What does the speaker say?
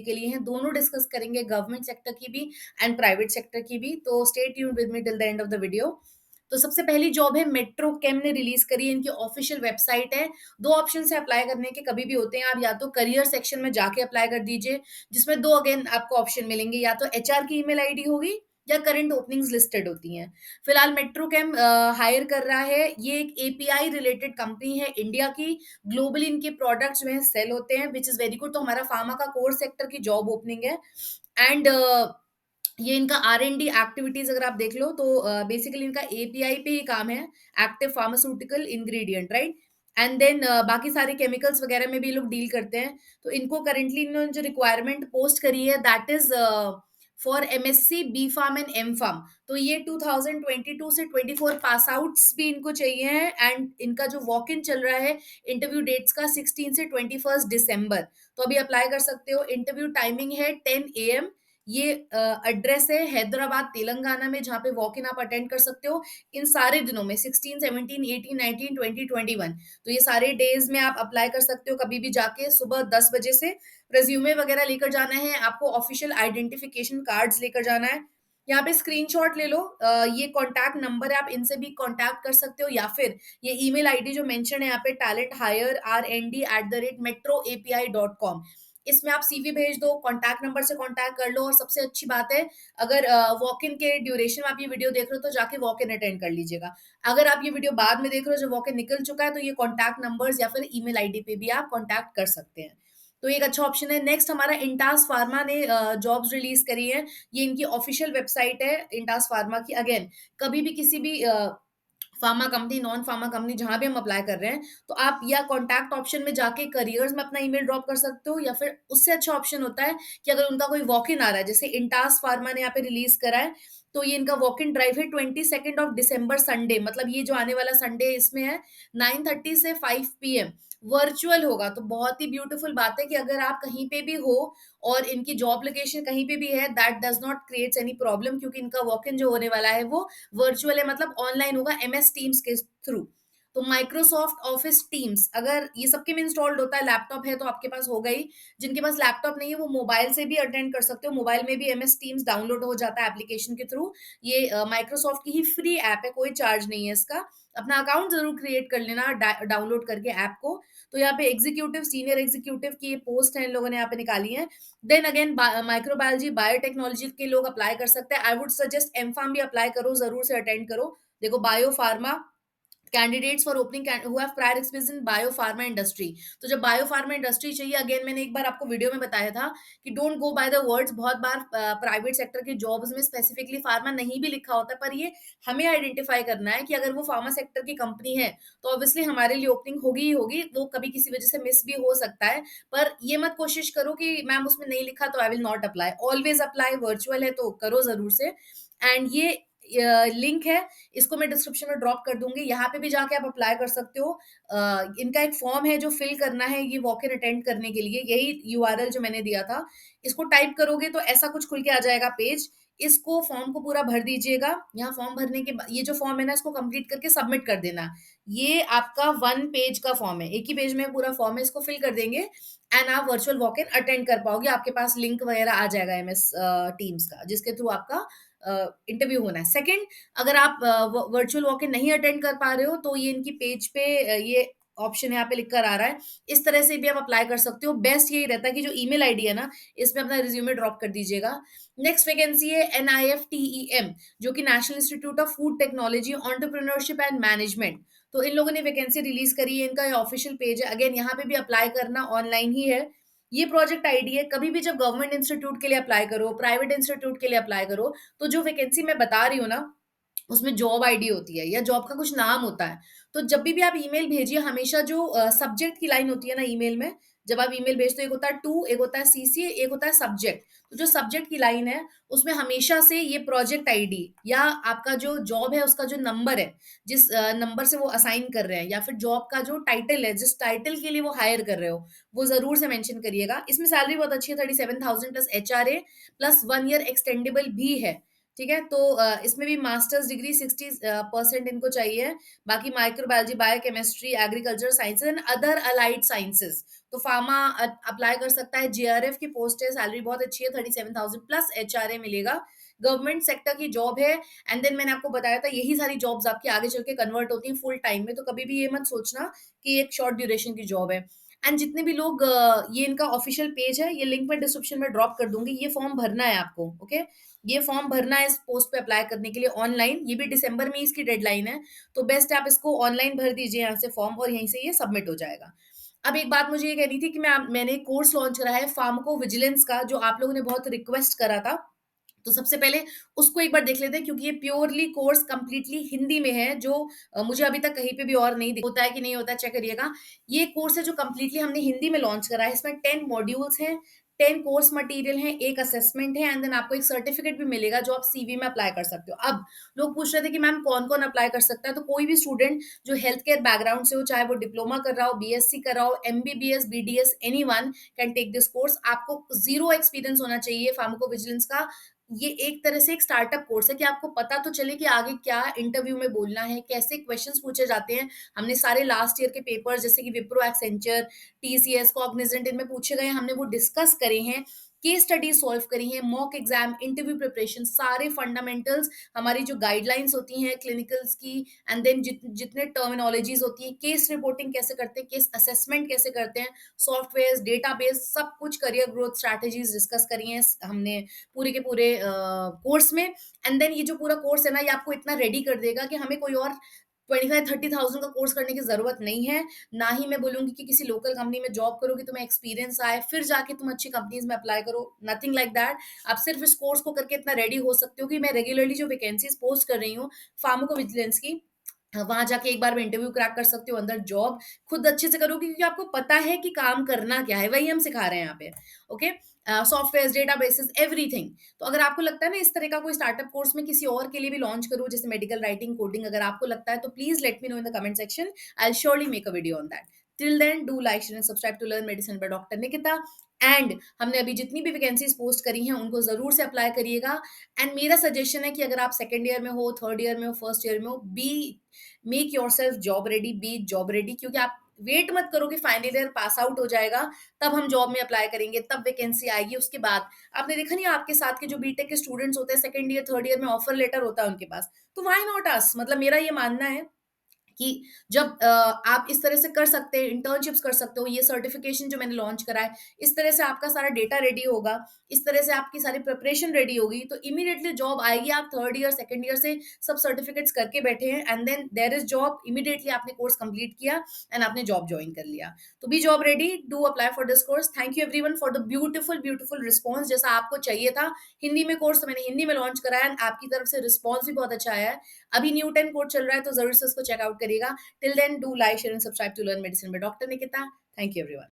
के लिए हैं, दोनों डिस्कस करेंगे, गवर्नमेंट सेक्टर की भी एंड प्राइवेट सेक्टर की भी। तो stay tuned with me till the end of the video. तो सबसे पहली जॉब है, मेट्रो कैम ने रिलीज करी है, इनकी ऑफिशियल वेबसाइट है। दो ऑप्शन से अप्लाई करने के कभी भी होते हैं, आप या तो करियर सेक्शन में जाके अप्लाई कर दीजिए, जिसमें दो अगेन आपको ऑप्शन मिलेंगे, या तो एचआर की ईमेल आईडी होगी या करंट ओपनिंग्स लिस्टेड होती हैं। फिलहाल मेट्रो कैम हायर कर रहा है, ये एक एपीआई रिलेटेड कंपनी है इंडिया की। ग्लोबली इनके प्रोडक्ट्स जो है सेल होते हैं, विच इज वेरी गुड। तो हमारा फार्मा का कोर सेक्टर की जॉब ओपनिंग है। एंड ये इनका आर एंड डी एक्टिविटीज अगर आप देख लो तो बेसिकली इनका एपीआई पे ही काम है, active pharmaceutical ingredient, right. And then बाकी सारे केमिकल्स वगैरह में भी ये लोग डील करते हैं। तो इनको करेंटली इन्होंने जो रिक्वायरमेंट पोस्ट करी है, that is for MSc B pharm and M pharm. तो ये 2022 से 24 पास आउट्स भी इनको चाहिए हैं। एंड इनका जो वॉक इन चल रहा है इंटरव्यू डेट्स का, 16 से 21 दिसंबर। तो अभी अप्लाई कर सकते हो। इंटरव्यू टाइमिंग है 10 AM। ये एड्रेस है हैदराबाद तेलंगाना में, जहाँ पे वॉक इन आप अटेंड कर सकते हो इन सारे दिनों में, 16, 17, 18, 19, 20, 21। तो ये सारे डेज में आप अप्लाई कर सकते हो कभी भी जाके, सुबह 10 बजे से। रेज्यूमे वगैरह लेकर जाना है आपको, ऑफिशियल आइडेंटिफिकेशन कार्ड्स लेकर जाना है। यहाँ पे स्क्रीनशॉट ले लो, ये कॉन्टैक्ट नंबर है, आप इनसे भी कॉन्टैक्ट कर सकते हो, या फिर ये ईमेल आईडी जो मेंशन है यहाँ पे, talent-hire@metroapi.com। इसमें आप सीवी भेज दो, कॉन्टैक्ट नंबर से कॉन्टैक्ट कर लो। और सबसे अच्छी बात है, अगर वॉक इन के ड्यूरेशन में आप ये वीडियो देख रहे हो तो जाके वॉक इन अटेंड कर लीजिएगा। अगर आप ये वीडियो बाद में देख रहे हो, जब वॉक इन निकल चुका है, तो ये कॉन्टैक्ट नंबर्स या फिर ईमेल आईडी पे भी आप कॉन्टैक्ट कर सकते हैं। तो ये एक अच्छा ऑप्शन है। नेक्स्ट हमारा इंटास फार्मा ने जॉब्स रिलीज करी है। ये इनकी ऑफिशियल वेबसाइट है इंटास फार्मा की। अगेन कभी भी किसी भी pharma company, non pharma company, जहां भी हम अप्लाई कर रहे हैं, तो आप या कॉन्टैक्ट ऑप्शन में जाके करियर्स में अपना ईमेल ड्रॉप कर सकते हो, या फिर उससे अच्छा ऑप्शन होता है कि अगर उनका कोई वॉक इन आ रहा है, जैसे इंटास फार्मा ने यहाँ पे रिलीज करा है, तो ये इनका वॉक इन ड्राइव है 22 संडे, मतलब ये जो आने वाला संडे इसमें है, 9:30 से 5 PM वर्चुअल होगा। तो बहुत ही ब्यूटीफुल बात है कि अगर आप कहीं पे भी हो और इनकी जॉब लोकेशन कहीं पे भी है, that does not creates any problem, क्योंकि इनका वॉक इन जो होने वाला है वो वर्चुअल है, मतलब ऑनलाइन होगा एमएस टीम्स के थ्रू। तो माइक्रोसॉफ्ट ऑफिस टीम्स अगर ये सबके में इंस्टॉल्ड होता है, लैपटॉप है तो आपके पास होगा ही। जिनके पास लैपटॉप नहीं है वो मोबाइल से भी अटेंड कर सकते हो, मोबाइल में भी एमएस टीम्स डाउनलोड हो जाता है एप्लीकेशन के थ्रू। ये माइक्रोसॉफ्ट की ही फ्री ऐप है, कोई चार्ज नहीं है इसका। अपना अकाउंट जरूर क्रिएट कर लेना डाउनलोड करके ऐप को। तो यहाँ पे एग्जीक्यूटिव, सीनियर एग्जीक्यूटिव की ये पोस्ट है, इन लोगों ने यहाँ पे निकाली है। देन अगेन माइक्रोबायोलॉजी, बायोटेक्नोलॉजी के लोग अप्लाई कर सकते हैं। I would suggest M pharm भी अप्लाई करो, जरूर से अटेंड करो। देखो, bio pharma candidates for opening who have prior experience in bio pharma industry. तो जब बायो फार्मा इंडस्ट्री चाहिए, अगेन मैंने एक बार आपको वीडियो में बताया था कि don't go by the words. बहुत बार प्राइवेट सेक्टर के जॉब्स में स्पेसिफिकली फार्मा नहीं भी लिखा होता, पर ये हमें आइडेंटिफाई करना है कि अगर वो फार्मा सेक्टर की कंपनी है तो ऑब्वियसली हमारे लिए ओपनिंग होगी ही होगी। वो कभी किसी वजह से मिस भी हो सकता है, पर ये मत कोशिश करो कि मैम उसमें नहीं लिखा तो I will not apply. Always apply, virtual है तो करो जरूर से। एंड ये लिंक है, इसको मैं डिस्क्रिप्शन में ड्रॉप कर दूंगी, यहाँ पे भी जाके आप अप्लाई कर सकते हो। इनका एक फॉर्म है जो फिल करना है ये वॉक इन अटेंड करने के लिए, यही यूआरएल जो मैंने दिया था, इसको टाइप करोगे तो ऐसा कुछ खुल के आ जाएगा पेज। इसको फॉर्म को पूरा भर दीजिएगा। यहाँ फॉर्म भरने के बाद ये जो फॉर्म है ना, इसको कंप्लीट करके सबमिट कर देना। ये आपका 1 पेज का फॉर्म है, एक ही पेज में पूरा फॉर्म है, इसको फिल कर देंगे एंड आप वर्चुअल वॉक इन अटेंड कर पाओगे। आपके पास लिंक वगैरह आ जाएगा एमएस टीम्स का, जिसके थ्रू आपका इंटरव्यू होना है। सेकंड, अगर आप वर्चुअल वॉक इन नहीं अटेंड कर पा रहे हो, तो ये इनकी पेज पे ये ऑप्शन यहाँ पे लिखकर आ रहा है, इस तरह से भी आप अप्लाई कर सकते हो। बेस्ट यही रहता है कि जो ईमेल आईडी है ना, इसमें अपना रिज्यूमे ड्रॉप कर दीजिएगा। नेक्स्ट वैकेंसी है NIFTEM, जो कि national institute of food technology, entrepreneurship and management. तो इन लोगों ने वैकेंसी रिलीज करी है, इनका ऑफिशियल पेज है। अगेन यहाँ पे भी अप्लाई करना ऑनलाइन ही है। ये प्रोजेक्ट आईडी है। कभी भी जब गवर्नमेंट इंस्टीट्यूट के लिए अप्लाई करो, प्राइवेट इंस्टीट्यूट के लिए अप्लाई करो, तो जो वैकेंसी मैं बता रही हूँ ना, उसमें जॉब आईडी होती है या जॉब का कुछ नाम होता है। तो जब भी आप ईमेल भेजिए, हमेशा जो सब्जेक्ट की लाइन होती है ना ईमेल में, जब आप ईमेल भेजते हो, एक होता है टू, एक होता है सीसी, एक होता है सब्जेक्ट। तो जो सब्जेक्ट की लाइन है उसमें हमेशा से ये प्रोजेक्ट आईडी या आपका जो जॉब है उसका जो नंबर है, जिस नंबर से वो असाइन कर रहे हैं, या फिर जॉब का जो टाइटल है, जिस टाइटल के लिए वो हायर कर रहे हो, वो जरूर से मेंशन करिएगा। इसमें सैलरी बहुत अच्छी है, 37,000 plus HRA plus 1 year extendable भी है। ठीक है? तो इसमें भी मास्टर्स डिग्री 60 परसेंट इनको चाहिए। बाकी microbiology, biochemistry, agriculture sciences and other allied sciences. तो फार्मा अप्लाई कर सकता है, जेआरएफ की पोस्ट है, सैलरी बहुत अच्छी है, 37,000 प्लस एचआरए मिलेगा। गवर्नमेंट सेक्टर की जॉब है एंड देन मैंने आपको बताया था यही सारी जॉब्स आपकी आगे चल के कन्वर्ट होती हैं फुल टाइम में, तो कभी भी ये मत सोचना कि एक शॉर्ट ड्यूरेशन की जॉब है। एंड जितने भी लोग ये इनका ऑफिशियल पेज है, ये लिंक मैं डिस्क्रिप्शन में ड्रॉप कर दूँगी, ये फॉर्म भरना है आपको, ओके? ये फॉर्म भरना है इस पोस्ट पे अप्लाई करने के लिए ऑनलाइन, ये भी दिसंबर में ही इसकी डेडलाइन है, तो बेस्ट है आप इसको ऑनलाइन भर दीजिए यहाँ से फॉर्म और यहीं से ये सबमिट हो जाएगा। अब एक बात मुझे ये कहनी थी कि मैंने एक कोर्स लॉन्च करा है फार्माकोविजिलेंस का, जो आप लोगों ने बहुत रिक्वेस्ट करा था। तो सबसे पहले उसको एक बार देख लेते हैं क्योंकि ये प्योरली कोर्स कंप्लीटली हिंदी में है, जो मुझे अभी तक कहीं पे भी और नहीं होता है कि नहीं होता है, चेक करिएगा। ये कोर्स है जो कंप्लीटली हमने हिंदी में लॉन्च करा है, इसमें 10 मॉड्यूल्स हैं, 10 कोर्स मटेरियल हैं, एक असेसमेंट है एंड देन आपको एक सर्टिफिकेट भी मिलेगा जो आप सीवी में अप्लाई कर सकते हो। अब लोग पूछ रहे थे कि मैम कौन-कौन अप्लाई कर सकता है? तो कोई भी स्टूडेंट जो हेल्थ केयर बैकग्राउंड से हो, चाहे वो डिप्लोमा कर रहा हो, बीएससी कर रहा हो, MBBS, BDS, anyone can take this course. आपको ज़ीरो एक्सपीरियंस होना चाहिए फार्माकोविजिलेंस का। ये एक तरह से एक स्टार्टअप कोर्स है कि आपको पता तो चले कि आगे क्या इंटरव्यू में बोलना है, कैसे क्वेश्चंस पूछे जाते हैं। हमने सारे लास्ट ईयर के पेपर्स जैसे कि विप्रो, एक्सेंचर, टीसीएस, कॉग्निजेंट इनमें पूछे गए हैं, हमने वो डिस्कस करे हैं, केस स्टडी सॉल्व करी हैं, मॉक एग्जाम, इंटरव्यू प्रिपरेशन, सारे फंडामेंटल्स, हमारी जो गाइडलाइंस होती हैं क्लिनिकल्स की एंड देन जितने टर्मिनोलॉजीज होती हैं, केस रिपोर्टिंग कैसे करते हैं, केस असेसमेंट कैसे करते हैं, सॉफ्टवेयर, डेटाबेस, सब कुछ करियर ग्रोथ स्ट्रैटेजीज डिस्कस करी हैं हमने पूरे के पूरे कोर्स में। एंड देन ये जो पूरा कोर्स है ना, ये आपको इतना रेडी कर देगा कि हमें कोई और 25-30,000 का कोर्स करने की ज़रूरत नहीं है। ना ही मैं बोलूँगी कि किसी लोकल कंपनी में जॉब करो कि तुम्हें एक्सपीरियंस आए, फिर जाके तुम अच्छी कंपनीज़ में अप्लाई करो, नथिंग लाइक दैट। आप सिर्फ़ इस कोर्स को करके इतना रेडी हो सकते हो कि मैं रेगुलरली जो वैकेंसीज़ पोस्ट कर रही हूँ, फार्माकोविजिलेंस की, वहाँ जाके एक बार में इंटरव्यू क्रैक कर सकते हो, अंदर जॉब खुद अच्छे से करोगे क्योंकि आपको पता है कि काम करना क्या है, वही हम सिखा रहे हैं यहाँ पे, ओके? Softwares, databases, everything. तो अगर आपको लगता है ना इस तरह का कोई स्टार्टअप कोर्स मैं किसी और के लिए भी लॉन्च करूँ, जैसे मेडिकल राइटिंग, कोडिंग, अगर आपको लगता है तो please let me know in the comment section. I will surely make a video on that. Till then do like, share and subscribe to learn medicine by doctor Nikita. And हमने अभी जितनी भी vacancies post करी हैं, उनको ज़रूर से apply करिएगा। एंड मेरा सजेशन है कि अगर आप सेकंड ईयर में हो, थर्ड ईयर में हो, फर्स्ट ईयर में हो, be make yourself job ready, be job ready, क्योंकि आप वेट मत करो कि फाइनल ईयर पास आउट हो जाएगा, तब हम जॉब में अप्लाई करेंगे, तब वैकेंसी आएगी, उसके बाद आपने देखा नहीं आपके साथ के जो बीटेक के स्टूडेंट्स होते हैं, सेकंड ईयर, थर्ड ईयर में ऑफर लेटर होता है उनके पास, तो व्हाई नॉट अस? मतलब मेरा ये मानना है कि जब आप इस तरह से कर सकते हैं, इंटर्नशिप्स कर सकते हो, ये सर्टिफिकेशन जो मैंने लॉन्च करा है, इस तरह से आपका सारा डेटा रेडी होगा, इस तरह से आपकी सारी प्रिपरेशन रेडी होगी, तो इमीडिएटली जॉब आएगी। आप थर्ड ईयर, सेकंड ईयर से सब सर्टिफिकेट्स करके बैठे हैं and then there is job, immediately आपने कोर्स कंप्लीट किया एंड आपने जॉब जॉइन कर लिया। तो be job ready, do apply for this course. Thank you everyone for the beautiful, beautiful response जैसा आपको चाहिए था। हिंदी में कोर्स तो मैंने हिंदी में लॉन्च करा है एंड आपकी तरफ से रिस्पॉन्स भी बहुत अच्छा आया है। अभी न्यू 10 कोड चल रहा है, तो ज़रूर से उसको चेकआउट करिएगा। Till then, do like, share, and subscribe to Learn Medicine by Dr. Nikita. Thank you, everyone.